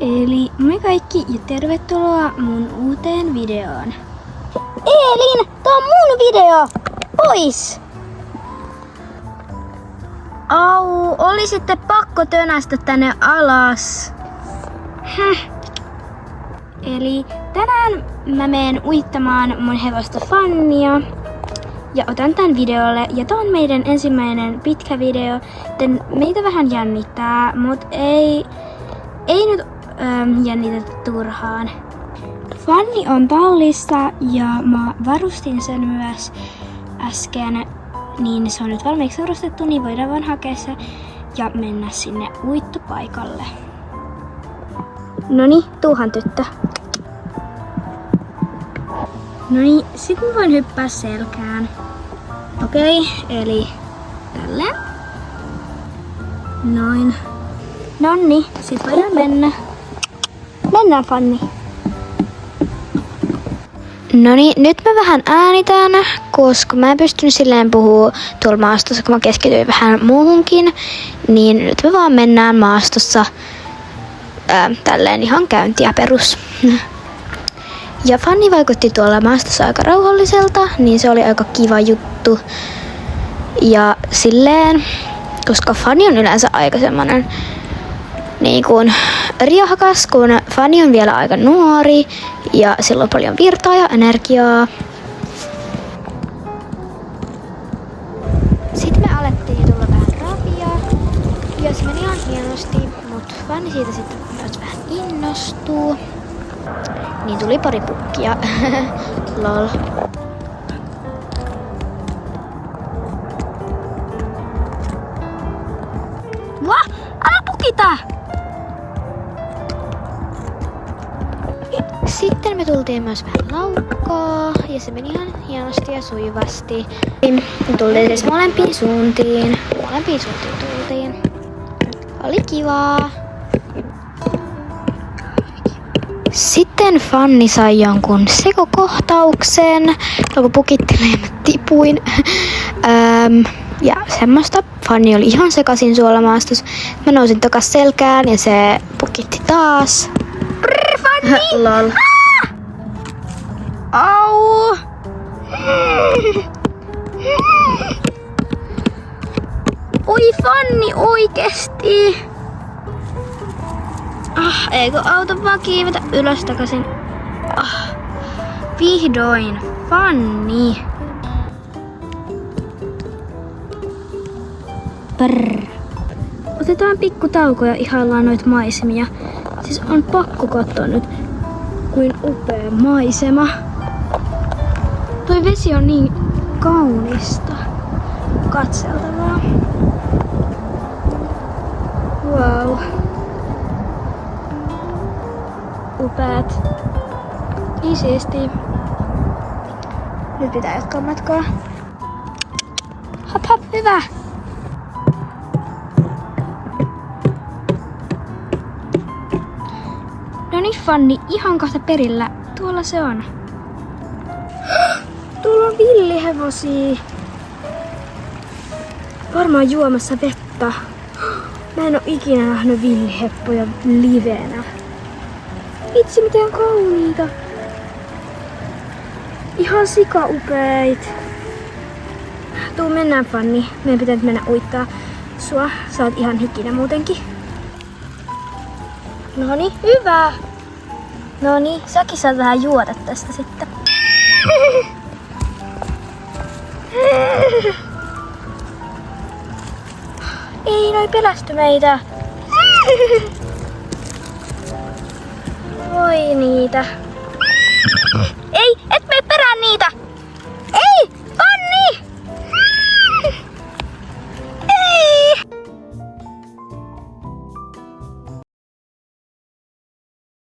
Eli me kaikki ja tervetuloa mun uuteen videoon. Elin, tää on mun video! Pois! Au, oli sitten pakko tönästä tänne alas. Eli tänään mä meen uittamaan mun hevosta Fannia. Ja otan tän videolle. Ja tää on meidän ensimmäinen pitkä video. Joten meitä vähän jännittää, mut ei nyt jännitetä turhaan. Fanni on tallissa ja mä varustin sen myös äsken. Niin se on nyt valmiiksi varustettu, niin voidaan vaan hakea se ja mennä sinne uittopaikalle. Noniin, tuuhan tyttö. Noniin, sit mä voin hyppää selkään. Okei, eli tälleen. Noin. Nonni, sit voidaan mennä. Mennään, Fanni. Noniin, nyt mä vähän äänitän, koska mä en pystynyt silleen puhua tuolla maastossa, kun mä keskityin vähän muuhunkin. Niin nyt me vaan mennään maastossa tälleen ihan käyntiä perus. Ja Fanni vaikutti tuolla maastossa aika rauhalliselta, niin se oli aika kiva juttu. Ja silleen, koska Fanni on yleensä aika semmonen niin kuin riehakas, kun Fanni on vielä aika nuori ja sillä on paljon virtaa ja energiaa. Sitten me alettiin tulla vähän ravia ja se meni ihan hienosti, mutta Fanni siitä sitten myös vähän innostuu. Niin tuli pari pukkia. Lol. Älä pukita! Sitten me tultiin myös vähän laukkaa ja se meni ihan hienosti ja sujuvasti. Me tultiin edes molempiin suuntiin. Molempiin suuntiin tultiin. Oli kivaa. Sitten Fanni sai jonkun sekokohtauksen, kun pukittelee ja mä tipuin. Ja semmoista. Fanni oli ihan sekaisin suolla maastossa. Mä nousin takas selkään ja se pukitti taas. Brr, Fanni! Lol. Au! Oi Fanni, oikeesti! Eikö auta vaan kiivetä ylös takaisin? Vihdoin, Fanni. Brr. Otetaan pikku tauko ja ihaillaan noita maisemia. Siis on pakko katsoa nyt, kuin upea maisema. Toi vesi on niin kaunista katseltavaa. Wow. Upeat. Niin siistiä. Nyt pitää jatkaa matkaa. Hop hop, hyvä! Noniin Fanni, ihan kohta perillä. Tuolla se on. Tuolla on villihevosia. Varmaan juomassa vettä. Mä en oo ikinä nähnyt villiheppoja livenä. Vitsi, miten kauniita. Ihan sikaupeit. Tuu mennään Fanni. Meidän pitää nyt mennä uittaa sua. Sä oot ihan hikinen muutenkin. Noniin, hyvä. Noniin, säkin saat vähän juoda tästä sitten. Ei noi pelästy meitä. Voi niitä.